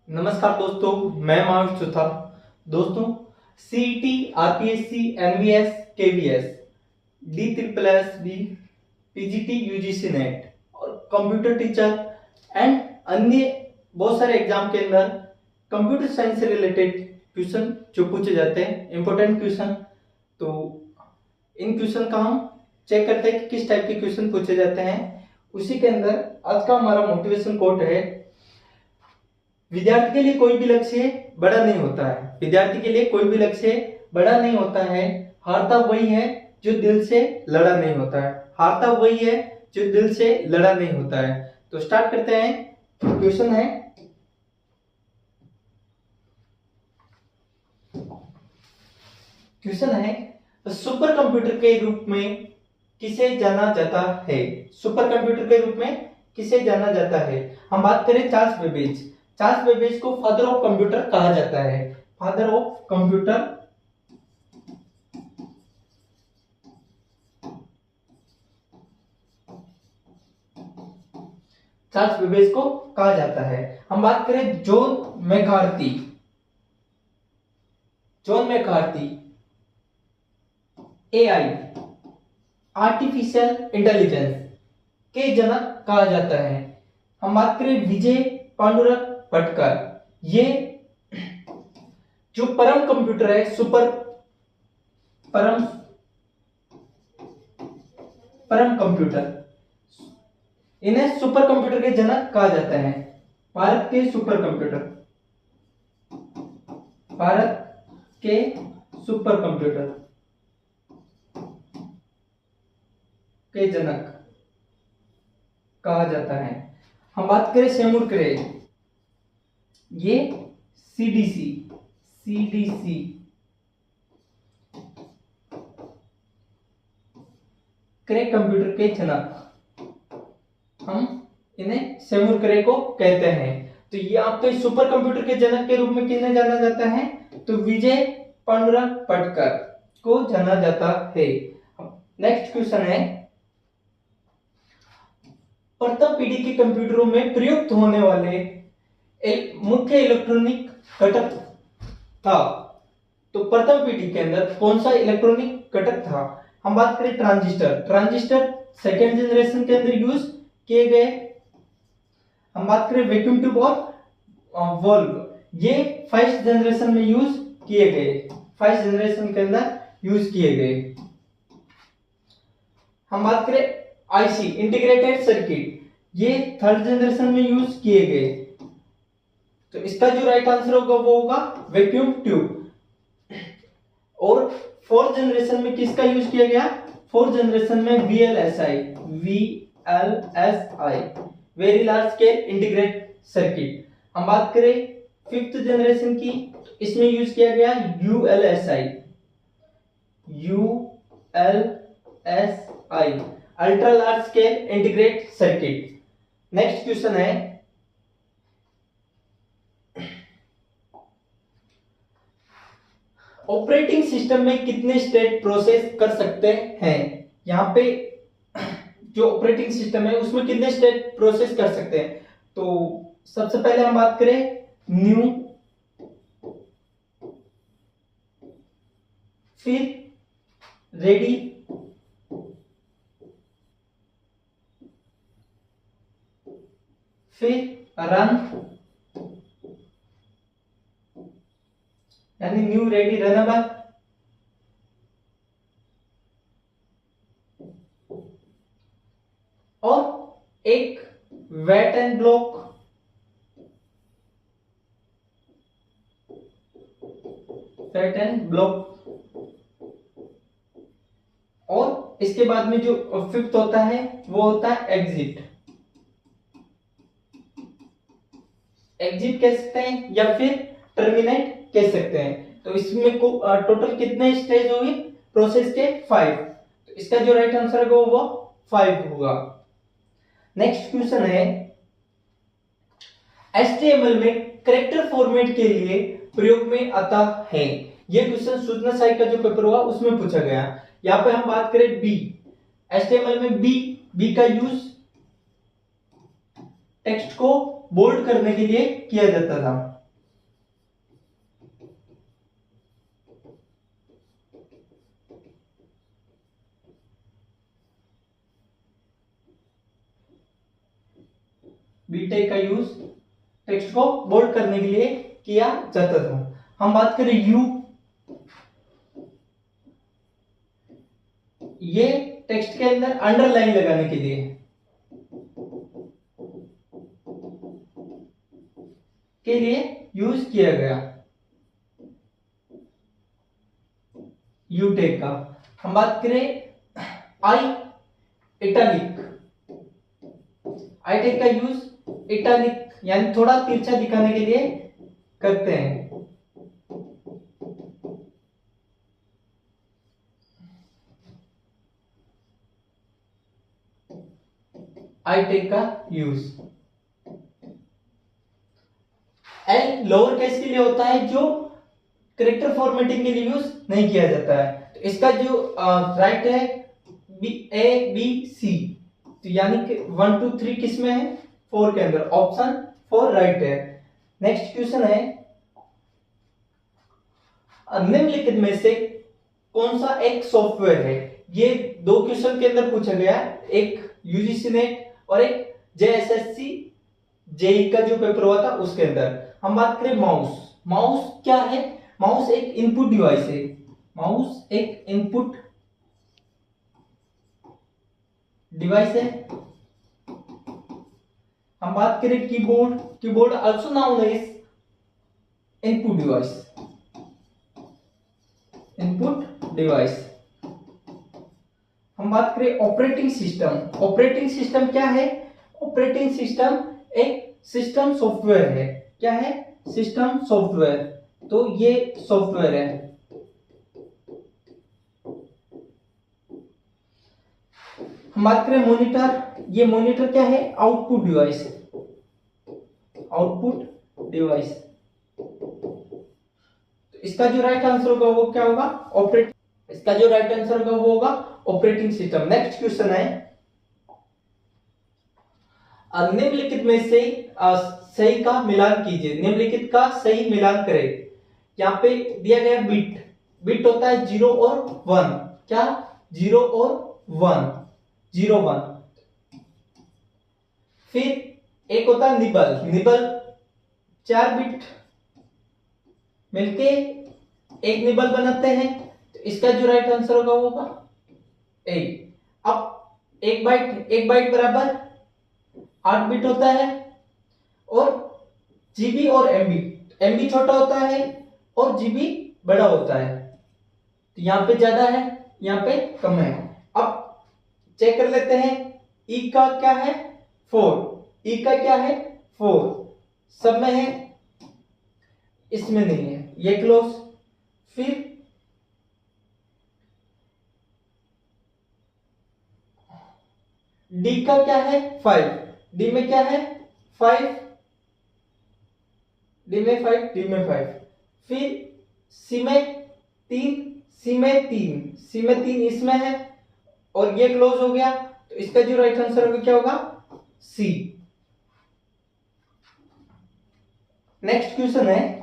नमस्कार दोस्तों, मैं महावीर चौथा। दोस्तों, CET, RPSC, NVS, KVS, D triple S B, PGT, UGC NET और कंप्यूटर टीचर एंड अन्य बहुत सारे एग्जाम के अंदर कंप्यूटर साइंस से रिलेटेड क्वेश्चन जो पूछे जाते हैं, इंपॉर्टेंट क्वेश्चन। तो इन क्वेश्चन का हम चेक करते हैं कि किस टाइप के क्वेश्चन पूछे जाते हैं। उसी के अंदर आज का हमारा मोटिवेशन कोट है, विद्यार्थी के लिए कोई भी लक्ष्य बड़ा नहीं होता है। विद्यार्थी के लिए कोई भी लक्ष्य बड़ा नहीं होता है, हारता वही है जो दिल से लड़ा नहीं होता है। हारता वही है जो दिल से लड़ा नहीं होता है। तो स्टार्ट करते हैं। क्वेश्चन है सुपर कंप्यूटर के रूप में किसे जाना जाता है? सुपर कंप्यूटर के रूप में किसे जाना जाता है? हम बात करें चार्ल्स बेबेज। चार्ल्स बेबेज को फादर ऑफ कंप्यूटर कहा जाता है। Father of computer Charles Babbage को कहा जाता है। हम बात करें John McCarthy. John McCarthy AI, artificial intelligence के जनक कहा जाता है। हम बात करें विजय पांडुरंग भटकर, ये जो परम कंप्यूटर है, परम कंप्यूटर, इन्हें सुपर कंप्यूटर के जनक कहा जाता है। भारत के सुपर कंप्यूटर के जनक कहा जाता है। हम बात करें सेमुर क्रे, ये सीडीसी क्रे कंप्यूटर के जनक, हम इन्हें सेमुर क्रे को कहते हैं। तो ये आपके सुपर कंप्यूटर के जनक के रूप में किन्हें जाना जाता है? तो विजय पांडुरंग भटकर को जाना जाता है। नेक्स्ट क्वेश्चन है, प्रथम पीढ़ी के कंप्यूटरों में प्रयुक्त होने वाले मुख्य इलेक्ट्रॉनिक घटक था। तो प्रथम पीढ़ी के अंदर कौन सा इलेक्ट्रॉनिक घटक था? हम बात करें ट्रांजिस्टर सेकेंड जनरेशन के अंदर यूज किए गए। हम बात करें वैक्यूम ट्यूब और वॉल्व, ये फर्स्ट जनरेशन में यूज किए गए, फर्स्ट जनरेशन के अंदर यूज किए गए। हम बात करें आईसी, इंटीग्रेटेड सर्किट, ये थर्ड जनरेशन में यूज किए गए। तो इसका जो राइट आंसर होगा वो होगा वैक्यूम ट्यूब। और फोर्थ जनरेशन में किसका यूज किया गया? फोर्थ जनरेशन में VLSI, very large scale integrated circuit. हम बात करें फिफ्थ जनरेशन की, तो इसमें यूज किया गया ULSI, ultra large scale integrated circuit. Next question है, ऑपरेटिंग सिस्टम में कितने स्टेट प्रोसेस कर सकते हैं? यहाँ पे जो ऑपरेटिंग सिस्टम है उसमें कितने स्टेट प्रोसेस कर सकते हैं? तो सबसे पहले हम बात करें न्यू, फिर रेडी, फिर रन, यानी न्यू, रेडी, रनेबल, और एक वेट एंड ब्लॉक, और इसके बाद में जो फिफ्थ होता है वो होता है एग्जिट कह सकते हैं या फिर टर्मिनेट कह सकते हैं। तो इसमें टोटल कितने स्टेज होंगे प्रोसेस के? 5। तो इसका जो राइट आंसर होगा वो 5 होगा। नेक्स्ट क्वेश्चन है, HTML में कैरेक्टर फॉर्मेट के लिए प्रयोग में आता है। यह क्वेश्चन सूचना साई का जो पेपर हुआ उसमें पूछा गया। यहाँ पे हम बात करें बी, HTML में बी का यूज टेक्स्ट को बोल्ड करने के लिए किया जाता था। बी टैग का यूज टेक्स्ट को बोल्ड करने के लिए किया जाता था। हम बात करें यू, ये टेक्स्ट के अंदर अंडरलाइन लगाने के लिए यूज किया गया यू टैग का। हम बात करें आई, इटैलिक, आई टैग का यूज इटैलिक यानी थोड़ा तिरछा दिखाने के लिए करते हैं। आई टैग का यूज। एल लोअर केस के लिए होता है, जो करेक्टर फॉर्मेटिंग के लिए यूज नहीं किया जाता है। तो इसका जो राइट है ए बी सी, तो यानी कि 1 2 3 किस में है, 4 के अंदर, ऑप्शन 4 राइट है। नेक्स्ट क्वेश्चन है निम्नलिखित में से कौन सा एक सॉफ्टवेयर है। ये दो क्वेश्चन के अंदर पूछा गया, एक यूजीसी नेट और एक जेएसएससी जेई का जो पेपर हुआ था उसके अंदर। हम बात करें माउस, माउस क्या है, माउस एक इनपुट डिवाइस है, माउस एक इनपुट डिवाइस है। हम बात करें keyboard, keyboard also known as input device, input device. हम बात करें ऑपरेटिंग सिस्टम, ऑपरेटिंग सिस्टम क्या है, ऑपरेटिंग सिस्टम एक सिस्टम सॉफ्टवेयर है। क्या है, सिस्टम सॉफ्टवेयर, तो ये सॉफ्टवेयर है। हम बात करें मॉनिटर, ये मॉनिटर क्या है, आउटपुट डिवाइस है, आउटपुट डिवाइस। तो इसका जो राइट आंसर होगा वो क्या होगा, ऑपरेट, इसका जो राइट आंसर होगा वो होगा ऑपरेटिंग सिस्टम। नेक्स्ट क्वेश्चन है निम्नलिखित में से सही का मिलान कीजिए, निम्नलिखित का सही मिलान करें। यहाँ पे दिया गया बिट, बिट होता है 0 और 1, क्या 0 और 1, 0 1। फिर एक होता है निबल, निबल 4 बिट मिलके एक निबल बनाते हैं। तो इसका जो राइट आंसर होगा वो होगा 8। अब एक बाइट बराबर 8 बिट होता है, और जीबी और एमबी, एमबी छोटा होता है और जीबी बड़ा होता है। तो यहाँ पे ज्यादा है, यहाँ पे कम है। अब चेक कर लेते हैं, ई का क्या है 4, ई का क्या है 4, सब में है, इसमें नहीं है, ये क्लोज। फिर डी का क्या है 5, डी में क्या है 5, डी में 5, डी में 5। फिर सी में 3, सी में 3, सी में 3 इसमें है, और ये क्लोज हो गया। तो इसका जो राइट आंसर होगा क्या होगा, सी। नेक्स्ट क्वेश्चन है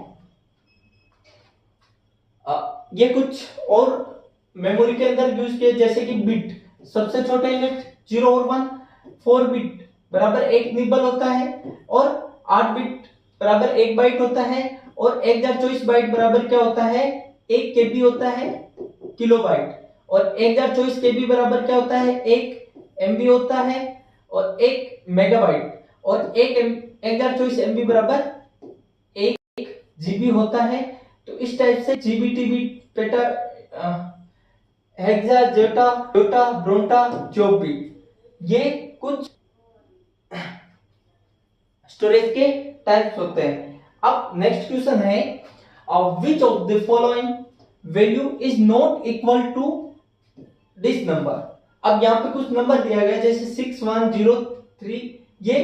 ये कुछ और मेमोरी के अंदर यूज किए, जैसे कि बिट, सबसे छोटे यूनिट 0 और 1, 4 बिट बराबर एक निबल होता है, और 8 बिट बराबर 1 बाइट होता है, और 1024 बाइट बराबर क्या होता है, 1 केबी होता है, किलोबाइट। और 1024 केबी बराबर क्या होता है, 1 एमबी होता है, और 1 मेगाबाइट, और 1024 एमबी बराबर 1 जीबी होता है। तो इस टाइप से GB, TB, peta, hexa, zeta, dota, bronta, चौबी, ये कुछ स्टोरेज के टाइप्स होते हैं। अब नेक्स्ट क्वेश्चन है which of the following value is not equal to this number. अब यहाँ पे कुछ नंबर दिया गया, जैसे 6103, ये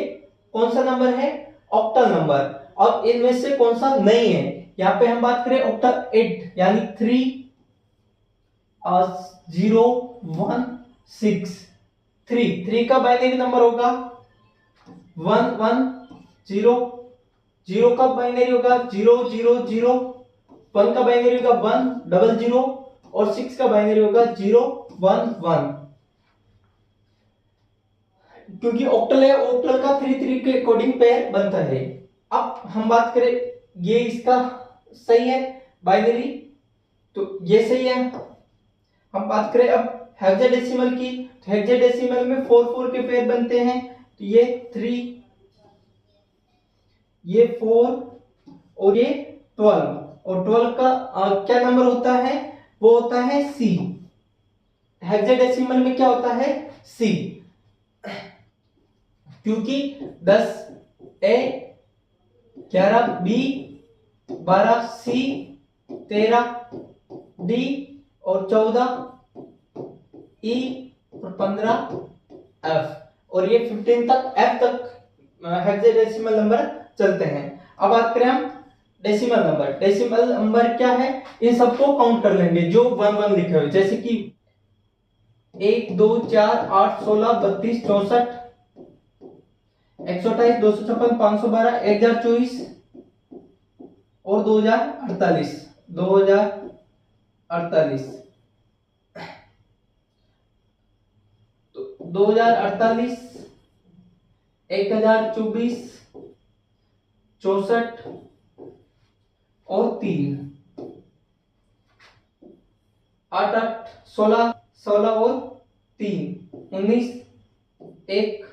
कौन सा नंबर है, ऑक्टल नंबर। अब इनमें से कौन सा नहीं है, यहाँ पे हम बात करें ऑक्टल 8 यानी 3 0 1 6, 3 का बाइनरी नंबर होगा 1 1 0, 0 का बाइनरी होगा 0 0 0, 1 का बाइनरी होगा 1 0 0, और 6 का बाइनरी होगा 0 1 1। क्योंकि ऑक्टल है, ऑक्टल का 3 3 के अकॉर्डिंग पेयर बनता है। अब हम बात करें, ये इसका सही है बाइनरी, तो ये सही है। हम बात करें अब हेक्साडेसिमल की, तो हेक्साडेसिमल में 4 4 के पेयर बनते हैं, तो ये 3, ये 4 और ये 12, और 12 का क्या नंबर होता है, वो होता है सी। हेक्साडेसिमल में क्या होता है, सी, क्योंकि 10 ए, 11 बी, 12 सी, 13 डी और 14 ई और 15 एफ, और ये 15 तक एफ तक हेक्साडेसिमल नंबर चलते हैं। अब बात करें हम डेसिमल नंबर। डेसिमल नंबर क्या है, इन सबको काउंट कर लेंगे जो 1 1 लिखे हुए, जैसे कि 1 2 4 8 16 32 64 128 256 512 1024 और 2048 तो 2048 1024 64 और 3 8 8 16 16 और 3 19 1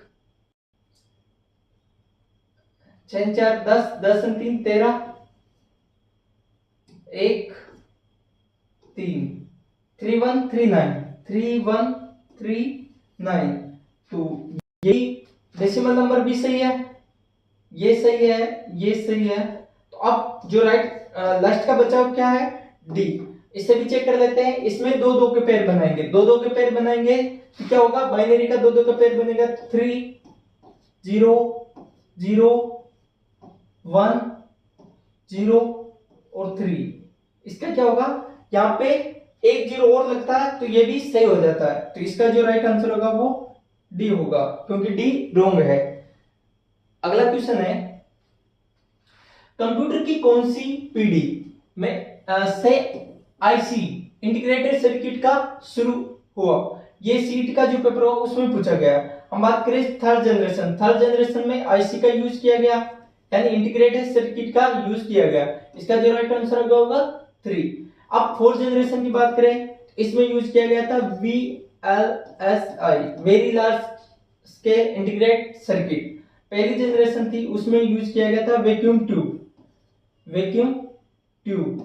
6 4 10 10 और 3 13 1 3 3 1 3 9 3 1 3 9, तो यही डेसिमल नंबर भी सही है, ये सही है, ये सही है। तो अब जो राइट लास्ट का बचाव क्या है, डी। इसे भी चेक कर लेते हैं, इसमें 2 2 के पेयर बनाएंगे, 2 2 के पेयर बनाएंगे तो क्या होगा, बाइनरी का 2 2 का पेयर बनेगा, 3 0 0 1 0 और 3। इसका क्या होगा, यहाँ पे एक 0 और लगता है तो ये भी सही हो जाता है, तो इसका जो राइट आंसर होगा वो डी होगा, क्योंकि डी रॉन्ग है। अगला क्वेश्चन है, कंप्यूटर की कौन सी पीढ़ी में से आईसी इंटीग्रेटेड सर्किट का शुरू हुआ, ये सीट का जो पेपर हुआ उसमें पूछा गया। हम बात करें थर्ड जनरेशन में आईसी का यूज किया गया, यानी इंटीग्रेटेड सर्किट का यूज किया गया, इसका जो राइट आंसर होगा 3। अब फोर्थ जनरेशन की बात करें, इसमें यूज किया गया था VLSI, very large scale integrated circuit. पहली जनरेशन थी उसमें यूज किया गया था वैक्यूम ट्यूब।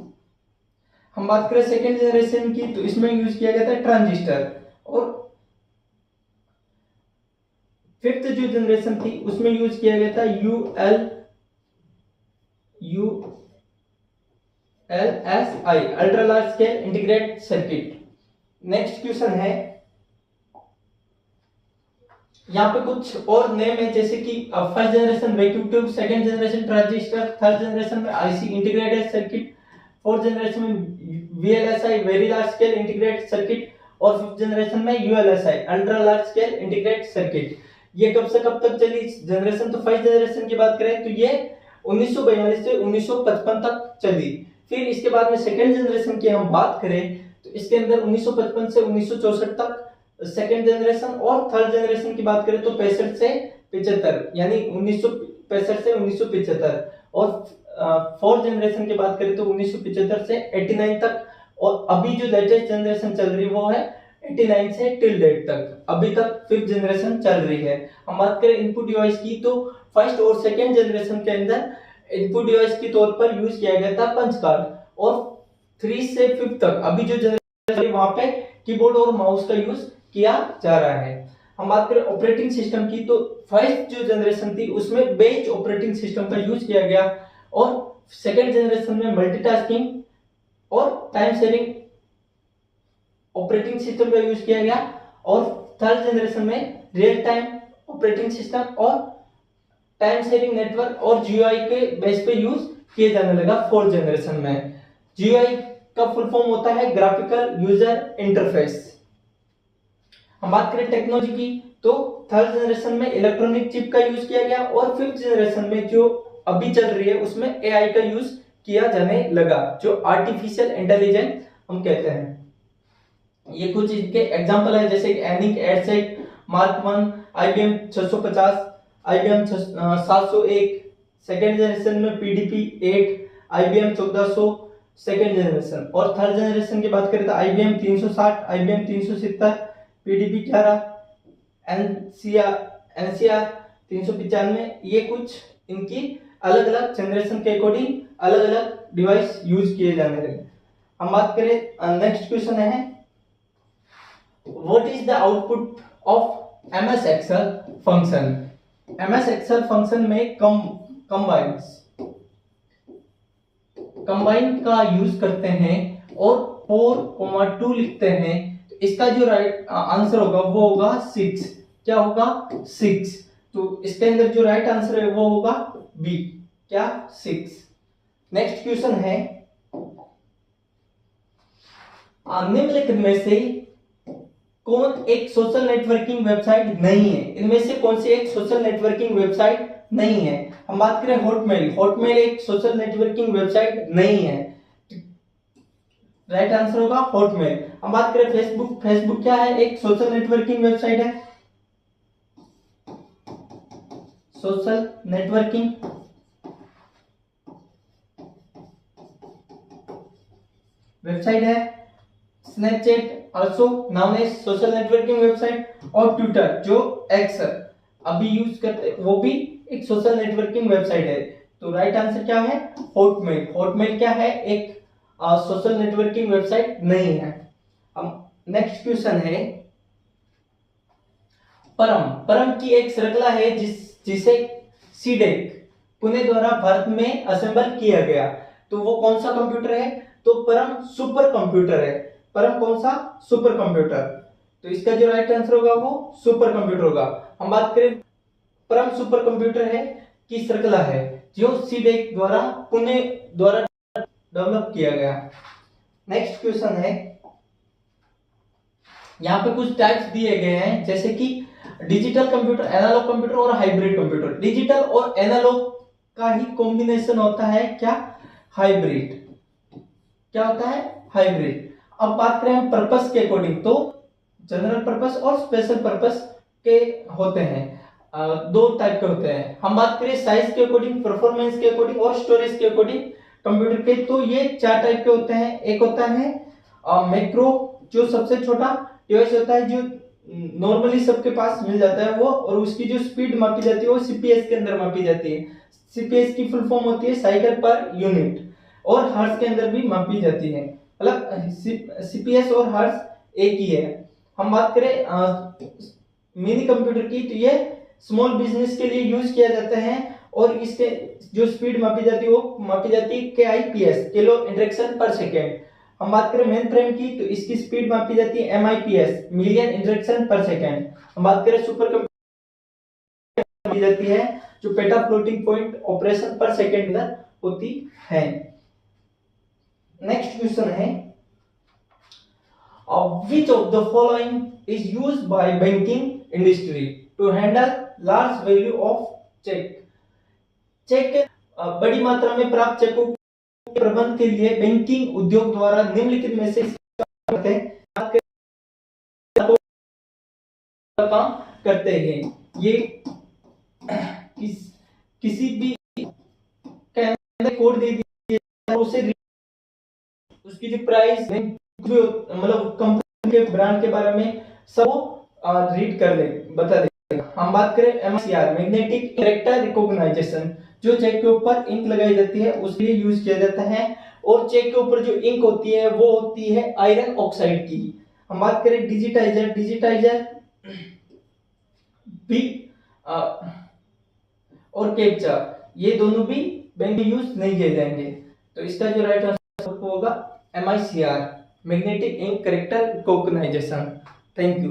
हम बात करें सेकेंड जनरेशन की, तो इसमें यूज किया गया था ट्रांजिस्टर। और फिफ्थ जो जनरेशन थी उसमें यूज किया गया था ULSI, ultra large scale integrated circuit. Next question है, यहाँ पे कुछ और नेम है, जैसे कि first generation vacuum tube, second generation transistor, third generation में IC integrated circuit, fourth generation में VLSI, very large scale integrated circuit, और फिफ्थ जनरेशन में ULSI, ultra large scale integrated circuit. ये कब से कब तक चली जनरेशन, तो फर्स्ट जनरेशन की बात करें तो ये 1942 से 1955 तक चली। फिर इसके बाद में सेकंड जनरेशन की हम बात करें तो इसके अंदर 1955 से 1964 तक सेकेंड जनरेशन, और थर्ड जनरेशन की बात करें तो 65 से 75, यानी 1965 से 1975, और फोर्थ जनरेशन की बात करें तो 1975 से 89 तक, और अभी जो लेटेस्ट जनरेशन चल रही है वो है 89 से टिल डेट तक, अभी तक फिफ्थ जनरेशन चल रही है। हम बात करें इनपुट डिवाइस की, तो फर्स्ट और सेकेंड जनरेशन के अंदर इनपुट डिवाइस के तौर पर यूज किया गया था पंच कार्ड, और 3 से 5 तक अभी जो जनरेशन वहां पे कीबोर्ड और माउस का यूज किया जा रहा है। हम बात करें ऑपरेटिंग सिस्टम की, तो फर्स्ट जो जनरेशन थी उसमें बेंच ऑपरेटिंग सिस्टम का यूज किया गया, और सेकेंड जनरेशन में मल्टीटास्किंग और टाइम शेयरिंग ऑपरेटिंग सिस्टम का यूज किया गया, और थर्ड जनरेशन में रियल टाइम ऑपरेटिंग सिस्टम और टाइम शेयरिंग नेटवर्क और GUI के बेस पे यूज किए जाने लगा फोर्थ जनरेशन में। GUI का फुल फॉर्म होता है ग्राफिकल यूजर इंटरफेस। हम बात करें टेक्नोलॉजी की, तो थर्ड जनरेशन में इलेक्ट्रॉनिक चिप का यूज किया गया, और फिफ्थ जनरेशन में जो अभी चल रही है उसमें AI का यूज किया जाने लगा, जो आर्टिफिशियल इंटेलिजेंस हम कहते हैं। ये कुछ इनके एग्जांपल है, जैसे ENIAC, EDSAC, mark 1, IBM 650, IBM 701, second generation में PDP 8, IBM 1400 सेकेंड जनरेशन। और थर्ड जनरेशन की बात करें तो IBM 360, IBM 370, PDP 11, NCR 395। ये कुछ इनकी अलग अलग जनरेशन के अकॉर्डिंग अलग अलग डिवाइस यूज किए जाने लगे। हम बात करें, नेक्स्ट क्वेश्चन है what is the output of MS Excel function. MS Excel function में कंबाइन का यूज करते हैं और 4,2 लिखते हैं। तो इसका जो राइट आंसर होगा वो होगा 6। क्या होगा? 6। तो इसके अंदर जो राइट आंसर है वो होगा बी। क्या? 6। नेक्स्ट क्वेश्चन है निम्नलिखित में से कौन एक सोशल नेटवर्किंग वेबसाइट नहीं है? इनमें से कौन सी एक सोशल नेटवर्किंग वेबसाइट नहीं है? हम बात करें हॉटमेल एक सोशल नेटवर्किंग वेबसाइट नहीं है। राइट आंसर होगा हॉटमेल। हम बात करें फेसबुक क्या है? एक सोशल नेटवर्किंग वेबसाइट है। सोशल नेटवर्किंग वेबसाइट है। Snapchat also known as social networking website. और ट्विटर जो एक्स अभी यूज करते वो भी एक सोशल नेटवर्किंग वेबसाइट है। तो राइट आंसर क्या है? हॉटमेल क्या है? एक सोशल नेटवर्किंग वेबसाइट नहीं है। अब नेक्स्ट क्वेश्चन है परम की एक श्रृंखला है जिसे सीडेक पुणे द्वारा भारत में असेंबल किया गया। तो वो कौन सा कंप्यूटर है? तो परम सुपर कंप्यूटर है। परम कौन सा? Super computer. तो इसका जो राइट आंसर होगा वो सुपर कंप्यूटर होगा। हम बात करें परम सुपर कंप्यूटर है की श्रृंखला है जो सीडेक द्वारा पुणे द्वारा डेवलप किया गया। नेक्स्ट क्वेश्चन है, यहाँ पे कुछ टाइप्स दिए गए हैं जैसे कि डिजिटल कंप्यूटर, एनालॉग कंप्यूटर और हाइब्रिड कंप्यूटर। डिजिटल और एनालॉग का ही कॉम्बिनेशन होता है क्या? हाइब्रिड। क्या होता है? हाइब्रिड। अब बात करें हम पर्पस के अकॉर्डिंग तो जनरल पर्पस और स्पेशल पर्पस के होते हैं। दो टाइप के होते हैं। हम बात करें साइज के अकॉर्डिंग, परफॉर्मेंस के अकॉर्डिंग और स्टोरेज के अकॉर्डिंग कंप्यूटर के, तो ये 4 टाइप के होते हैं। एक होता है मैक्रो जो सबसे छोटा डिवाइस होता है जो नॉर्मली सबके पास मिल जाता है वो, और उसकी जो स्पीड मापी जाती है वो सीपीएस के अंदर मापी जाती है। सीपीएस की फुल फॉर्म होती है साइकिल पर यूनिट, और हर्ट्ज के अंदर भी मापी जाती है। मतलब सीपीएस और हर्ट्ज एक ही है। हम बात करें मिनी कंप्यूटर की, तो ये स्मॉल बिजनेस के लिए यूज किया जाता है, और इसके जो स्पीड मापी जाती है वो मापी जाती है केआईपीएस, किलो इंटरेक्शन पर सेकेंड। हम बात करें मेन फ्रेम की, तो इसकी स्पीड मापी जाती है एमआईपीएस, मिलियन इंटरेक्शन पर सेकेंड। हम बात करें सुपर कंप्यूटर मापी जाती है जो पेटा फ्लोटिंग पॉइंट ऑपरेशन पर सेकेंड अंदर होती है। नेक्स्ट क्वेश्चन है which of the following is used by banking industry to handle large value of cheque बड़ी मात्रा में प्राप्त चेकों के प्रबंधन के लिए बैंकिंग उद्योग द्वारा निम्नलिखित में से काम करते हैं। ये किसी भी कोड दे दिया उसे उसकी जो प्राइस मतलब कंपनी के ब्रांड के बारे में सब रीड कर ले, बता देगा। हम बात करें एमआईसीआर, मैग्नेटिक कैरेक्टर रिकॉग्नाइजेशन, जो चेक के ऊपर इंक लगाई जाती है उसके लिए यूज किया जाता है। और चेक के ऊपर जो इंक होती है वो होती है आयरन ऑक्साइड की। हम बात करें डिजिटाइजर भी और कैप्चा, ये दोनों भी बैंक में यूज नहीं किए जाएंगे। तो इसका जो राइट आंसर होगा MICR, magnetic ink character recognization. Thank you.